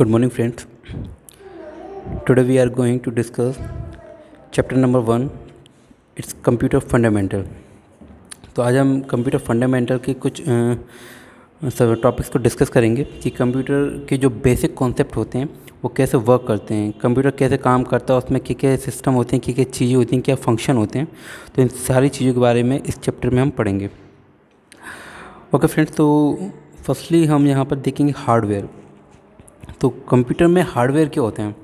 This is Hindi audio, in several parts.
Good morning, friends. Today we are going to discuss chapter number 1. It's computer fundamental. तो आज हम कंप्यूटर फंडामेंटल के कुछ सब टॉपिक्स को डिस्कस करेंगे कि कंप्यूटर के जो बेसिक कॉन्सेप्ट होते हैं वो कैसे वर्क करते हैं, कंप्यूटर कैसे काम करता है, उसमें क्या क्या सिस्टम होते हैं, क्या क्या चीज़ें होती हैं, क्या फंक्शन होते हैं। तो इन सारी चीज़ों के बारे में इस चैप्टर में हम पढ़ेंगे। ओके फ्रेंड्स, तो फर्स्टली हम यहाँ पर देखेंगे हार्डवेयर। तो कंप्यूटर में हार्डवेयर क्या होते हैं,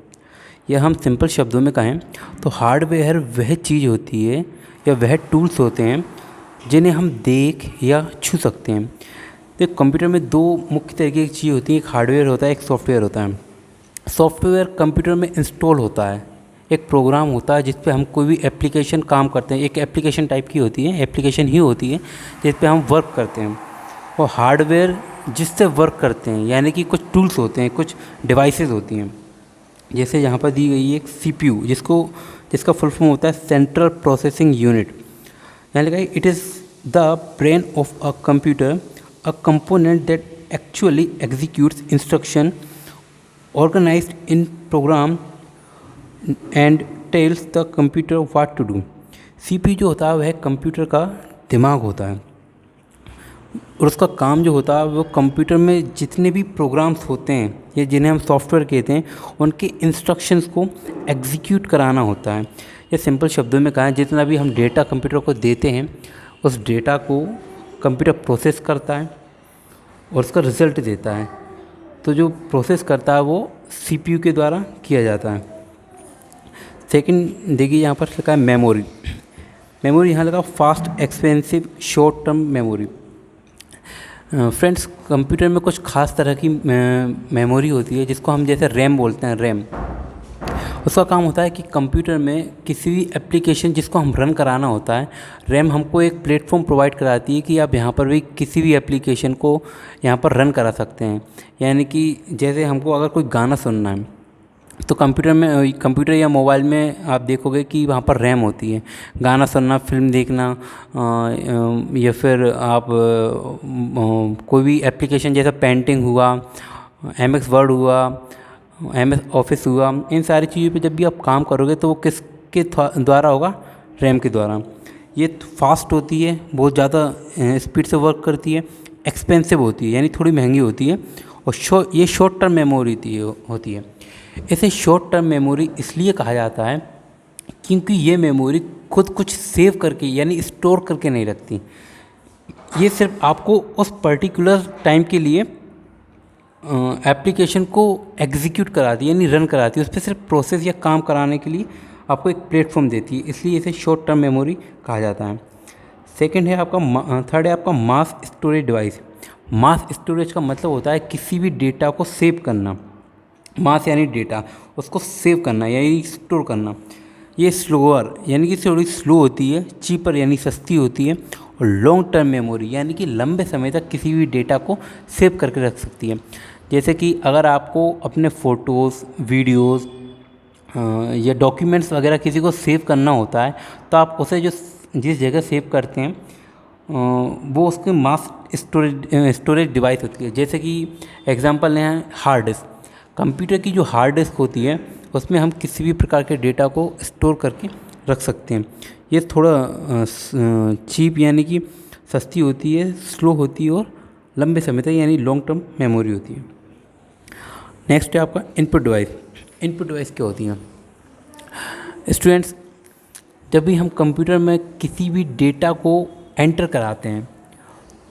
या हम सिंपल शब्दों में कहें तो हार्डवेयर वह चीज़ होती है या वह टूल्स होते हैं जिन्हें हम देख या छू सकते हैं। तो कंप्यूटर में दो मुख्य तरीके की चीज़ होती हैं, एक हार्डवेयर होता है, एक सॉफ्टवेयर होता है। सॉफ्टवेयर कंप्यूटर में इंस्टॉल होता है, एक प्रोग्राम होता है जिस पे हम कोई भी एप्लीकेशन काम करते हैं, एक एप्लीकेशन टाइप की होती है, एप्लीकेशन ही होती है जिस पे हम वर्क करते हैं। और हार्डवेयर जिससे वर्क करते हैं, यानी कि कुछ टूल्स होते हैं, कुछ डिवाइसेस होती हैं। जैसे यहाँ पर दी गई है एक CPU, जिसका फुल फॉर्म होता है सेंट्रल प्रोसेसिंग यूनिट। यहाँ लिखा है it is the brain of a computer, a component that actually executes instruction organized in program and tells the computer what to do. CPU जो होता है वह कंप्यूटर का दिमाग होता है, और उसका काम जो होता है वो कंप्यूटर में जितने भी प्रोग्राम्स होते हैं या जिन्हें हम सॉफ्टवेयर कहते हैं उनके इंस्ट्रक्शंस को एग्जीक्यूट कराना होता है। या सिंपल शब्दों में कहा, जितना भी हम डेटा कंप्यूटर को देते हैं उस डेटा को कंप्यूटर प्रोसेस करता है और उसका रिज़ल्ट देता है। तो जो प्रोसेस करता है वो CPU के द्वारा किया जाता है। सेकंड देखिए, यहाँ पर लिखा है मेमोरी। मेमोरी यहाँ लगा fast expensive short term memory. Friends, computer में कुछ खास तरह की मेमोरी होती है जिसको हम जैसे रैम बोलते हैं। रैम उसका काम होता है कि कंप्यूटर में किसी भी एप्लीकेशन जिसको हम रन कराना होता है, रैम हमको एक प्लेटफॉर्म प्रोवाइड कराती है कि आप यहाँ पर भी किसी भी एप्लीकेशन को यहाँ पर रन करा सकते हैं। यानी कि जैसे हमको अगर कोई गाना सुनना है तो कंप्यूटर या मोबाइल में आप देखोगे कि वहाँ पर रैम होती है। गाना सुनना, फिल्म देखना, या फिर आप कोई भी एप्लीकेशन जैसा पेंटिंग हुआ, MS वर्ड हुआ, MS ऑफिस हुआ, इन सारी चीज़ों पे जब भी आप काम करोगे तो वो किसके द्वारा होगा? रैम के द्वारा। ये फास्ट होती है, बहुत ज़्यादा स्पीड से वर्क करती है, एक्सपेंसिव होती है यानी थोड़ी महंगी होती है, और ये शॉर्ट टर्म मेमोरी होती है। इसे शॉर्ट टर्म मेमोरी इसलिए कहा जाता है क्योंकि ये मेमोरी खुद कुछ सेव करके यानी स्टोर करके नहीं रखती। ये सिर्फ आपको उस पर्टिकुलर टाइम के लिए एप्लीकेशन को एग्जीक्यूट कराती है यानी रन कराती है, उस पर सिर्फ प्रोसेस या काम कराने के लिए आपको एक प्लेटफॉर्म देती है, इसलिए इसे शॉर्ट टर्म मेमोरी कहा जाता है। थर्ड है आपका mass storage device. Mass storage का मतलब होता है किसी भी डेटा को सेव करना। मास यानी डेटा, उसको सेव करना यानी स्टोर करना। ये स्लोअर यानी कि थोड़ी स्लो होती है, चीपर यानी सस्ती होती है, और लॉन्ग टर्म मेमोरी यानी कि लंबे समय तक किसी भी डेटा को सेव करके रख सकती है। जैसे कि अगर आपको अपने फ़ोटोज़, वीडियोज़ या डॉक्यूमेंट्स वगैरह किसी को सेव करना होता है तो आप उसे जिस जगह सेव करते हैं वो उसके मास स्टोरेज डिवाइस होती है। जैसे कि एग्जांपल लें हार्ड डिस्क। कंप्यूटर की जो हार्ड डिस्क होती है उसमें हम किसी भी प्रकार के डेटा को स्टोर करके रख सकते हैं। ये थोड़ा चीप यानी कि सस्ती होती है, स्लो होती है, और लंबे समय तक यानी लॉन्ग टर्म मेमोरी होती है। नेक्स्ट है आपका इनपुट डिवाइस। इनपुट डिवाइस क्या होती हैं? स्टूडेंट्स, जब भी हम कंप्यूटर में किसी भी डेटा को एंटर कराते हैं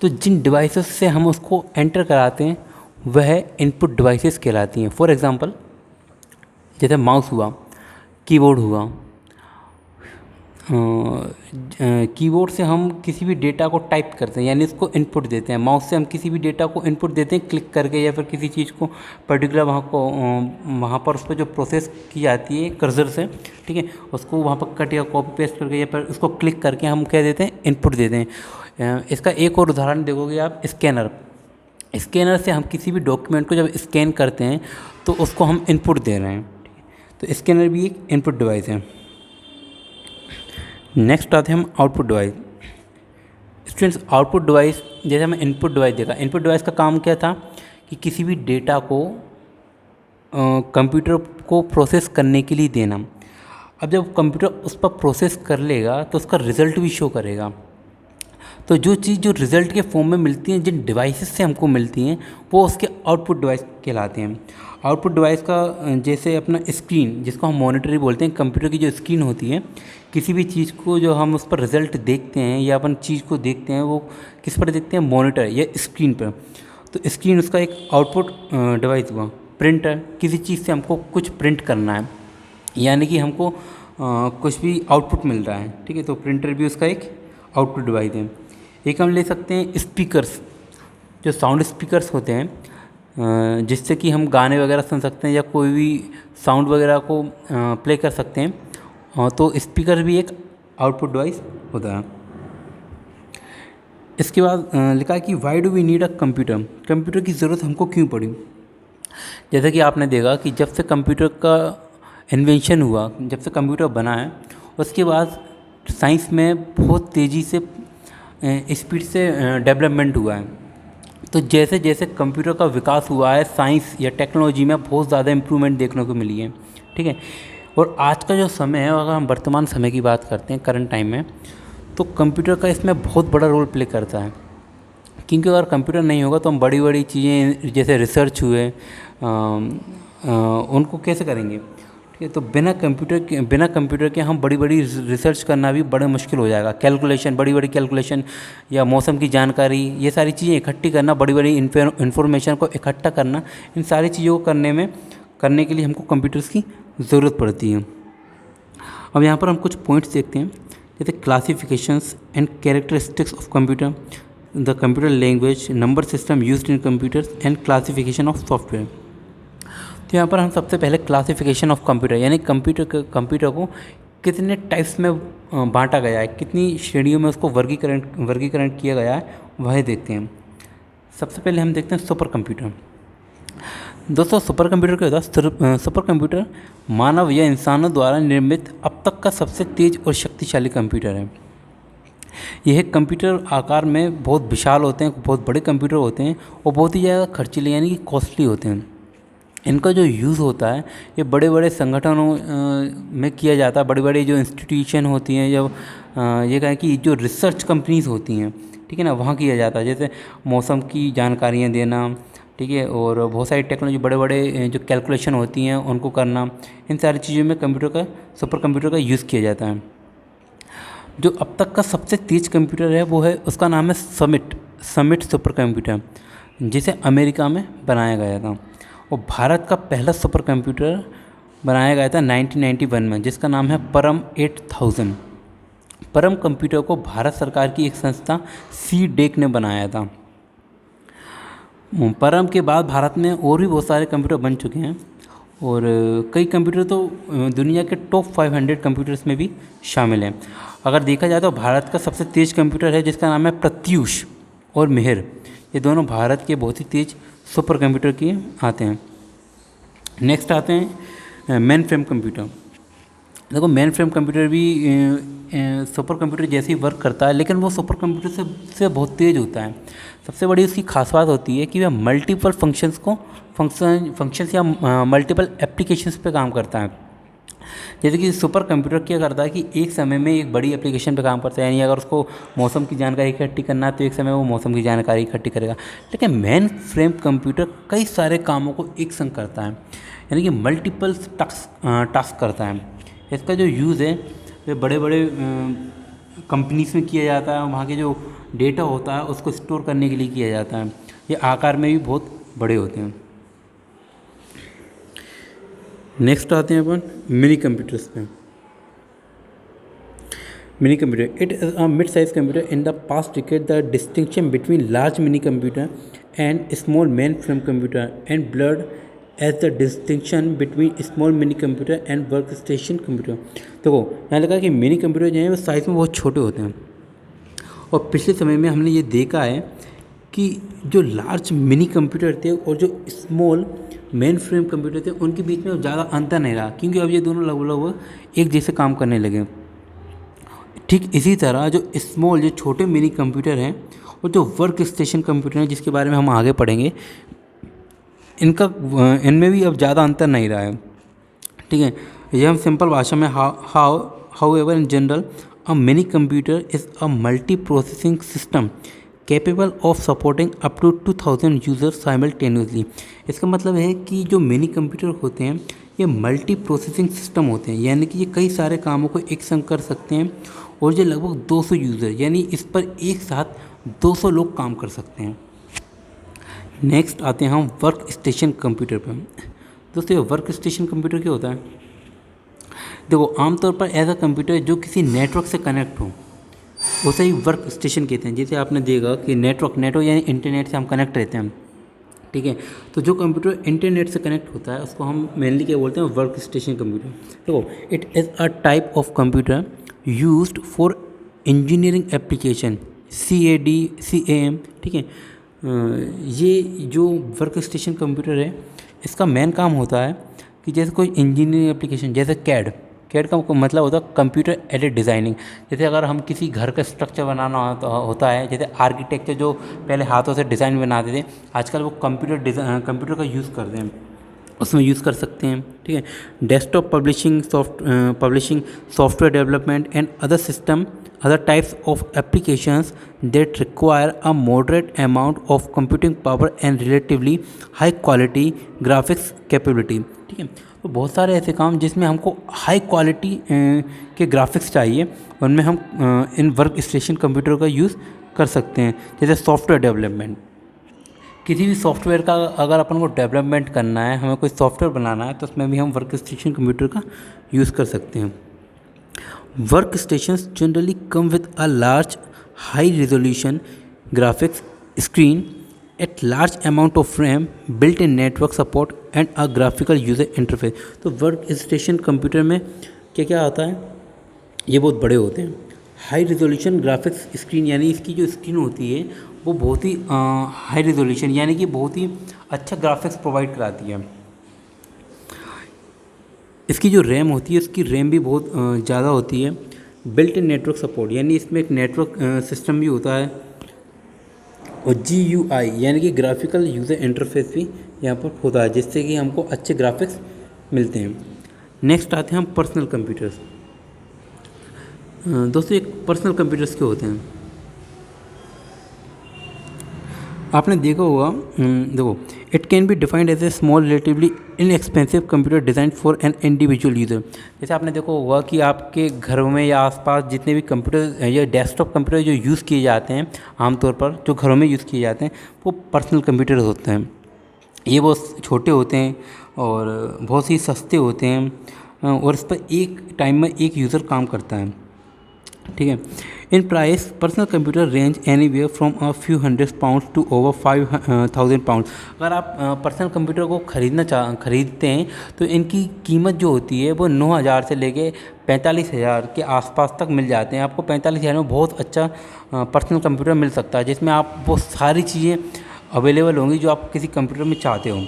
तो जिन डिवाइसेस से हम उसको एंटर कराते हैं वह इनपुट डिवाइसेस कहलाती हैं। फॉर एग्ज़ाम्पल जैसे माउस हुआ, कीबोर्ड हुआ। कीबोर्ड से हम किसी भी डेटा को टाइप करते हैं यानी इसको इनपुट देते हैं। माउस से हम किसी भी डेटा को इनपुट देते हैं क्लिक करके, या फिर किसी चीज़ को पर्टिकुलर वहाँ पर उस पर जो प्रोसेस की जाती है कर्सर से, ठीक है, उसको वहाँ पर कट या कॉपी पेस्ट करके या फिर उसको क्लिक करके हम क्या देते हैं? इनपुट देते हैं। इसका एक और उदाहरण देखोगे आप, स्कैनर। स्कैनर से हम किसी भी डॉक्यूमेंट को जब स्कैन करते हैं तो उसको हम इनपुट दे रहे हैं। तो स्कैनर भी एक इनपुट डिवाइस है। नेक्स्ट आते हैं हम output device. Students, output device जैसे हमें इनपुट डिवाइस देखा, इनपुट डिवाइस का काम क्या था कि किसी भी डेटा को कंप्यूटर को प्रोसेस करने के लिए देना। अब जब कंप्यूटर उस पर प्रोसेस कर लेगा तो उसका रिज़ल्ट भी शो करेगा। तो जो चीज़ जो रिज़ल्ट के फॉर्म में मिलती हैं, जिन डिवाइसेस से हमको मिलती हैं, वो उसके आउटपुट डिवाइस कहलाते हैं। आउटपुट डिवाइस का जैसे अपना स्क्रीन, जिसको हम मॉनिटर ही बोलते हैं, कंप्यूटर की जो स्क्रीन होती है, किसी भी चीज़ को जो हम उस पर रिज़ल्ट देखते हैं या अपन चीज़ को देखते हैं, वो किस पर देखते हैं, मॉनिटर या स्क्रीन पर। तो स्क्रीन उसका एक आउटपुट डिवाइस हुआ। प्रिंटर, किसी चीज़ से हमको कुछ प्रिंट करना है, यानी कि हमको कुछ भी आउटपुट मिल रहा है, ठीक है, तो प्रिंटर भी उसका एक आउटपुट डिवाइस है। एक हम ले सकते हैं स्पीकर्स, जो साउंड स्पीकर्स होते हैं, जिससे कि हम गाने वगैरह सुन सकते हैं या कोई भी साउंड वगैरह को प्ले कर सकते हैं। तो स्पीकर भी एक आउटपुट डिवाइस होता है। इसके बाद लिखा है कि why do we need a computer, computer की ज़रूरत हमको क्यों पड़ी। जैसे कि आपने देखा कि जब से कंप्यूटर का इन्वेंशन हुआ, जब से कंप्यूटर बना है, उसके बाद साइंस में बहुत तेज़ी से स्पीड से डेवलपमेंट हुआ है। तो जैसे जैसे कंप्यूटर का विकास हुआ है, साइंस या टेक्नोलॉजी में बहुत ज़्यादा इम्प्रूवमेंट देखने को मिली है, ठीक है। और आज का जो समय है, अगर हम वर्तमान समय की बात करते हैं, करंट टाइम में, तो कंप्यूटर का इसमें बहुत बड़ा रोल प्ले करता है। क्योंकि अगर कंप्यूटर नहीं होगा तो हम बड़ी बड़ी चीज़ें जैसे रिसर्च हुए उनको कैसे करेंगे, ठीक है। तो बिना कंप्यूटर के हम बड़ी बड़ी रिसर्च करना भी बड़ा मुश्किल हो जाएगा। कैलकुलेशन, बड़ी बड़ी कैलकुलेशन या मौसम की जानकारी, ये सारी चीज़ें इकट्ठी करना, बड़ी बड़ी इन्फॉर्मेशन को इकट्ठा करना, इन सारी चीज़ों को करने के लिए हमको कंप्यूटर्स की ज़रूरत पड़ती है। अब यहाँ पर हम कुछ पॉइंट्स देखते हैं, जैसे classifications and characteristics of computer, the computer language, number system used in computers and classification of software. तो यहाँ पर हम सबसे पहले क्लासिफिकेशन ऑफ कंप्यूटर, यानी कंप्यूटर को कितने टाइप्स में बांटा गया है, कितनी श्रेणियों में उसको वर्गीकरण किया गया है, वह देखते हैं। सबसे पहले हम देखते हैं सुपर कंप्यूटर। दोस्तों, सुपर कंप्यूटर क्या होता है? सुपर कंप्यूटर मानव या इंसानों द्वारा निर्मित अब तक का सबसे तेज़ और शक्तिशाली कंप्यूटर है। यह कंप्यूटर आकार में बहुत विशाल होते हैं, बहुत बड़े कंप्यूटर होते हैं और बहुत ही ज़्यादा खर्चीले यानी कि कॉस्टली होते हैं। इनका जो यूज़ होता है, ये बड़े बड़े संगठनों में किया जाता है। बड़ी बड़ी जो इंस्टीट्यूशन होती हैं, जो ये कहें कि जो रिसर्च कंपनीज़ होती हैं, ठीक है ना, वहाँ किया जाता है। जैसे मौसम की जानकारियाँ देना, ठीक है, और बहुत सारी टेक्नोलॉजी, बड़े बड़े जो कैलकुलेशन होती हैं उनको करना, इन सारी चीज़ों में सुपर कंप्यूटर का यूज़ किया जाता है। जो अब तक का सबसे तेज़ कंप्यूटर है वो है, उसका नाम है समिट सुपर कंप्यूटर, जिसे अमेरिका में बनाया गया था। और भारत का पहला सुपर कंप्यूटर बनाया गया था 1991 में, जिसका नाम है परम 8000। परम कंप्यूटर को भारत सरकार की एक संस्था CDEC ने बनाया था। परम के बाद भारत में और भी बहुत सारे कंप्यूटर बन चुके हैं, और कई कंप्यूटर तो दुनिया के टॉप 500 कंप्यूटर्स में भी शामिल हैं। अगर देखा जाए तो भारत का सबसे तेज़ कंप्यूटर है, जिसका नाम है प्रत्यूष और मिहिर। ये दोनों भारत के बहुत ही तेज़ सुपर कंप्यूटर के आते हैं। नेक्स्ट आते हैं मेन फ्रेम कंप्यूटर। देखो, मेन फ्रेम कंप्यूटर भी सुपर कंप्यूटर जैसे ही वर्क करता है, लेकिन वो सुपर कंप्यूटर से बहुत तेज़ होता है। सबसे बड़ी उसकी खास बात होती है कि वह मल्टीपल फंक्शंस या मल्टीपल एप्लीकेशंस पे काम करता है। जैसे कि सुपर कंप्यूटर क्या करता है कि एक समय में एक बड़ी एप्लीकेशन पे काम करता है, यानी अगर उसको मौसम की जानकारी इकट्ठी करना है तो एक समय वो मौसम की जानकारी इकट्ठी करेगा। लेकिन मेन फ्रेम कंप्यूटर कई सारे कामों को एक संग करता है, यानी कि मल्टीपल टास्क करता है। इसका जो यूज़ है वे बड़े बड़े कंपनीज में किया जाता है। वहाँ के जो डेटा होता है उसको स्टोर करने के लिए किया जाता है। ये आकार में भी बहुत बड़े होते हैं। नेक्स्ट आते हैं अपन मिनी कंप्यूटर्स पे। Mini computer, it is a mid size computer. In the past decade the distinction between large mini computer and small main frame computer and blurred as the distinction between small mini computer and work station computer. देखो, यहाँ लगा कि मिनी कंप्यूटर जो है वो साइज़ में बहुत छोटे होते हैं, और पिछले समय में हमने ये देखा है कि जो लार्ज मिनी कंप्यूटर थे और जो स्मॉल मेन फ्रेम कंप्यूटर थे, उनके बीच में ज़्यादा अंतर नहीं रहा, क्योंकि अब ये दोनों लगभग एक जैसे काम करने लगे। ठीक इसी तरह जो जो छोटे मिनी कंप्यूटर हैं और जो वर्क स्टेशन कंप्यूटर हैं, जिसके बारे में हम आगे पढ़ेंगे, इनमें भी अब ज़्यादा अंतर नहीं रहा है। ठीक है, ये हम सिंपल भाषा में however in general a mini computer is a multi processing system capable of supporting up to 2000 users simultaneously. इसका मतलब है कि जो मिनी कंप्यूटर होते हैं ये मल्टी प्रोसेसिंग सिस्टम होते हैं, यानी कि ये कई सारे कामों को एक संग कर सकते हैं, और ये लगभग 200 यूज़र यानी इस पर एक साथ 200 लोग काम कर सकते हैं। नेक्स्ट आते हैं हम वर्क स्टेशन कंप्यूटर पर। दोस्तों, वर्क स्टेशन कंप्यूटर क्या होता है? देखो, आमतौर पर ऐसा कंप्यूटर जो किसी नेटवर्क से कनेक्ट हो उसे ही वर्क स्टेशन कहते हैं। जैसे आपने देखा कि नेटवर्क यानी इंटरनेट से हम कनेक्ट रहते हैं, ठीक है। तो जो कंप्यूटर इंटरनेट से कनेक्ट होता है उसको हम मेनली क्या बोलते हैं? Work station computer. देखो, it is a type of computer used for engineering application, CAM, ठीक है। ये जो वर्क स्टेशन कंप्यूटर है इसका मेन काम होता है कि जैसे कोई इंजीनियरिंग एप्लीकेशन, जैसे कैड का मतलब होता है कंप्यूटर एडेड डिज़ाइनिंग। जैसे अगर हम किसी घर का स्ट्रक्चर बनाना होता है, जैसे आर्किटेक्चर जो पहले हाथों से डिज़ाइन बनाते थे, आजकल वो कंप्यूटर का यूज़ करते हैं, उसमें यूज़ कर सकते हैं, ठीक है। Desktop publishing software development and other types of applications that require a moderate amount of computing power and relatively high quality graphics capability, ठीक है। तो बहुत सारे ऐसे काम जिसमें हमको हाई क्वालिटी के ग्राफिक्स चाहिए, उनमें हम इन वर्क स्टेशन कंप्यूटर का यूज़ कर सकते हैं। जैसे सॉफ्टवेयर डेवलपमेंट, किसी भी सॉफ्टवेयर का अगर अपन को डेवलपमेंट करना है, हमें कोई सॉफ्टवेयर बनाना है, तो उसमें भी हम वर्क स्टेशन कंप्यूटर का यूज़ कर सकते हैं। Workstations generally come with a large high-resolution graphics screen at large amount of RAM, built-in network support and a graphical user interface। तो वर्क स्टेशन कंप्यूटर में क्या क्या आता है? ये बहुत बड़े होते हैं। हाई रेजोल्यूशन ग्राफिक्स स्क्रीन, यानी इसकी जो स्क्रीन होती है वो बहुत ही हाई रेजोल्यूशन यानी कि बहुत ही अच्छा ग्राफिक्स प्रोवाइड कराती है। इसकी जो रैम होती है उसकी रैम भी बहुत ज़्यादा होती है। बिल्ट इन नेटवर्क सपोर्ट, यानी इसमें एक नेटवर्क सिस्टम भी होता है, और GUI यानी कि ग्राफिकल यूज़र इंटरफेस भी यहाँ पर होता है, जिससे कि हमको अच्छे ग्राफिक्स मिलते हैं। नेक्स्ट आते हैं हम पर्सनल कंप्यूटर्स। दोस्तों, एक पर्सनल कंप्यूटर्स क्या होते हैं? आपने देखा होगा, देखो, it can be defined as a small relatively inexpensive computer design for an individual user. जैसे आपने देखा होगा कि आपके घरों में या आसपास जितने भी कंप्यूटर या डेस्कटॉप कंप्यूटर जो यूज़ किए जाते हैं, आमतौर पर जो घरों में यूज़ किए जाते हैं वो पर्सनल कंप्यूटर होते हैं। ये बहुत छोटे होते हैं और बहुत ही सस्ते होते हैं, और इस पर एक टाइम में एक यूज़र काम करता है, ठीक है। In price personal computer range anywhere from a few hundred pound to over 5000 pound. अगर आप पर्सनल कंप्यूटर को खरीदते हैं तो इनकी कीमत जो होती है वो 9000 से लेके 45,000 के आसपास तक मिल जाते हैं। आपको 45,000 में बहुत अच्छा पर्सनल कंप्यूटर मिल सकता है, जिसमें आप वो सारी चीज़ें अवेलेबल होंगी जो आप किसी कंप्यूटर में चाहते हो,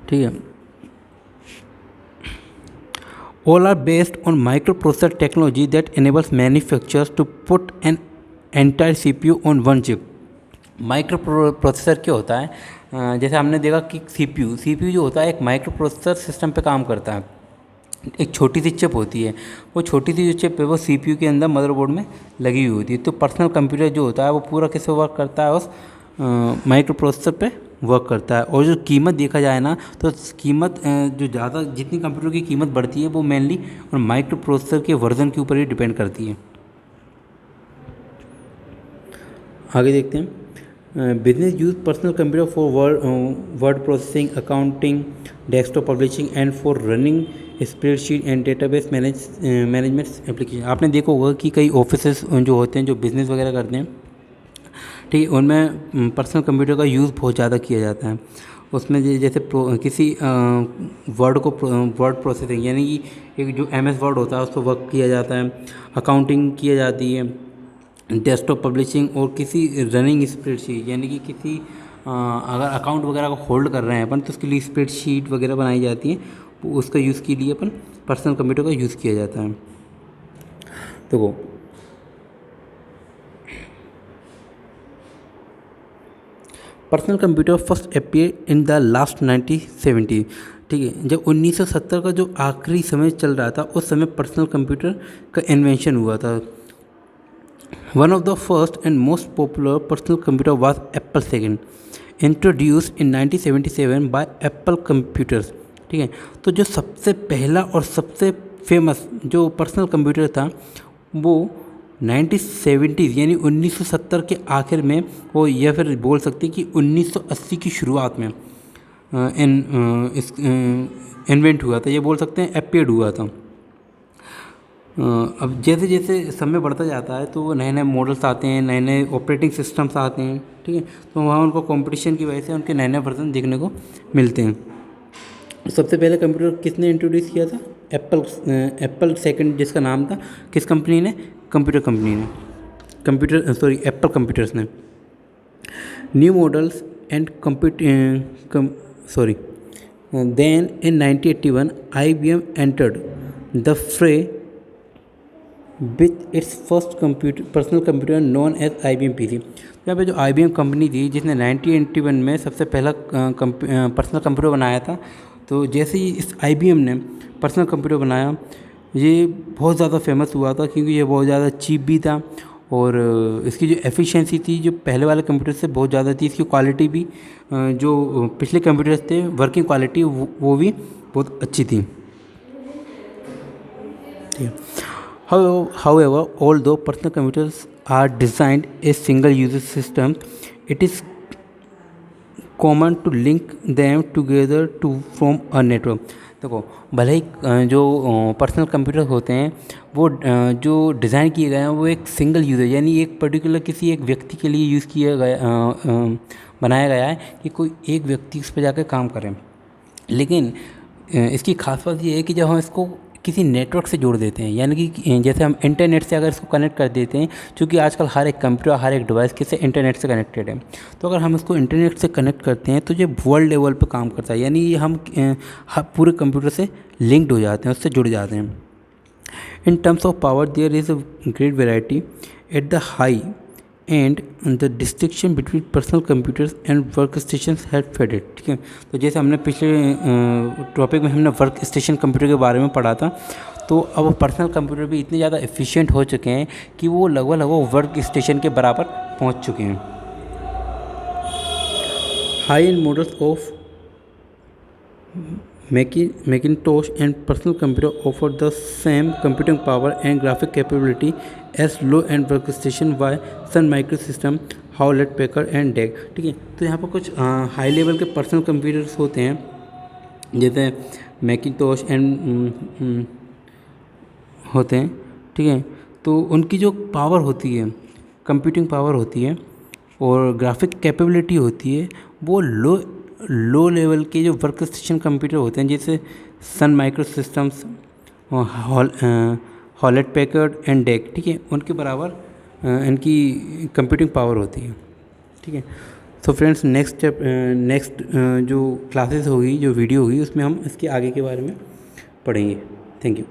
ठीक है। All are based on microprocessor technology that enables manufacturers to put an entire CPU on one chip। Micro processor क्या होता है? जैसे हमने देखा कि CPU जो होता है एक माइक्रो प्रोसेसर सिस्टम पे काम करता है। एक छोटी सी चिप होती है, वो छोटी सी जो चिप है वो CPU के अंदर मदरबोर्ड में लगी हुई होती है। तो पर्सनल कंप्यूटर जो होता है वो पूरा कैसे वर्क करता है? उस माइक्रो प्रोसेसर पे वर्क करता है। और जो कीमत देखा जाए ना, तो कीमत जो ज़्यादा जितनी कंप्यूटर की कीमत बढ़ती है वो मेनली और माइक्रो प्रोसेसर के वर्जन के ऊपर ही डिपेंड करती है। आगे देखते हैं। Business use personal computer for word processing, accounting, desktop publishing and for running spreadsheet and database management application. आपने देखा होगा कि कई ऑफिसेस जो होते हैं जो बिज़नेस वगैरह करते हैं, ठीक है, उनमें पर्सनल कंप्यूटर का यूज़ बहुत ज़्यादा किया जाता है। उसमें जैसे किसी वर्ड प्रोसेसिंग यानी कि एक जो MS वर्ड होता है उस पर वर्क किया जाता है, अकाउंटिंग किया जाती है, डेस्कटॉप पब्लिशिंग, और किसी रनिंग स्प्रेडशीट यानी कि किसी अगर अकाउंट वगैरह को होल्ड कर रहे हैं अपन तो उसके लिए स्प्रेडशीट वगैरह बनाई जाती है, उसका यूज़ के लिए अपन पर्सनल कंप्यूटर का यूज़ किया जाता है। तो personal computer first appear in the last 1970। ठीक है, जब 1970 का जो आखिरी समय चल रहा था उस समय पर्सनल कंप्यूटर का इन्वेंशन हुआ था। One of the first and most popular personal computer was Apple second, introduced in 1977 bye Apple computers. ठीक है, तो जो सबसे पहला और सबसे फेमस जो पर्सनल कंप्यूटर था वो 1970 यानी 1970 के आखिर में, वो या फिर बोल सकते कि 1980 की शुरुआत में इन्वेंट हुआ था, ये बोल सकते हैं अपीयर्ड हुआ था। अब जैसे जैसे समय बढ़ता जाता है तो नए नए मॉडल्स आते हैं, नए नए ऑपरेटिंग सिस्टम्स आते हैं। ठीक है, तो वहाँ उनको कंपटीशन की वजह से उनके नए नए वर्जन देखने को मिलते हैं। सबसे पहले कंप्यूटर किसने इंट्रोड्यूस किया था? एप्पल सेकंड जिसका नाम था, किस कंपनी ने? कंप्यूटर कंपनी ने, एप्पल कंप्यूटर्स ने। New models and then in 1981 IBM entered the fray with its first personal computer known as IBM PC। यहाँ पे जो IBM कंपनी थी जिसने 1981 में सबसे पहला पर्सनल कंप्यूटर बनाया था, तो जैसे ही इस IBM ने पर्सनल कंप्यूटर बनाया ये बहुत ज़्यादा फेमस हुआ था क्योंकि ये बहुत ज़्यादा चीप भी था और इसकी जो एफिशिएंसी थी जो पहले वाले कंप्यूटर से बहुत ज़्यादा थी। इसकी क्वालिटी भी जो पिछले कंप्यूटर्स थे वर्किंग क्वालिटी वो भी बहुत अच्छी थी। However, although personal computers are designed as single-user systems, it is common to link them together to form a network। देखो, भले ही जो पर्सनल कंप्यूटर होते हैं वो जो डिज़ाइन किए गए हैं वो एक सिंगल यूज़र यानी एक पर्टिकुलर किसी एक व्यक्ति के लिए यूज़ किया गया बनाया गया है कि कोई एक व्यक्ति उस पर जाकर काम करे। लेकिन इसकी खास बात ये है कि जब हम इसको किसी नेटवर्क से जोड़ देते हैं, यानी कि जैसे हम इंटरनेट से अगर इसको कनेक्ट कर देते हैं, क्योंकि आजकल हर एक कंप्यूटर हर एक डिवाइस किसी इंटरनेट से कनेक्टेड है, तो अगर हम इसको इंटरनेट से कनेक्ट करते हैं तो ये वर्ल्ड लेवल पे काम करता है, यानी ये हम पूरे कंप्यूटर से लिंक्ड हो जाते हैं, उससे जुड़ जाते हैं। In terms of power there is a great variety at the high end the distinction between personal computers and work station had faded. ठीक है, तो जैसे हमने पिछले टॉपिक में हमने वर्क स्टेशन कंप्यूटर के बारे में पढ़ा था, तो अब पर्सनल कंप्यूटर भी इतने ज़्यादा एफिशिएंट हो चुके हैं कि वो लगभग वर्क स्टेशन के बराबर पहुंच चुके हैं। High and models of Macintosh and personal computer offer the same computing power and graphic capability as low-end workstation by Sun Microsystems, Hewlett Packard and DEC। ठीक है, तो यहाँ पर कुछ हाई लेवल के पर्सनल कंप्यूटर्स होते हैं जैसे Macintosh एंड होते हैं। ठीक है, तो उनकी जो पावर होती है, कंप्यूटिंग पावर होती है और ग्राफिक कैपेबिलिटी होती है वो लो लेवल के जो वर्क स्टेशन कंप्यूटर होते हैं जैसे Sun Microsystems, Hewlett Packard and DEC. ठीक है, उनके बराबर इनकी कंप्यूटिंग पावर होती है। ठीक है, तो फ्रेंड्स नेक्स्ट जो क्लासेस होगी, जो वीडियो होगी, उसमें हम इसके आगे के बारे में पढ़ेंगे। Thank you.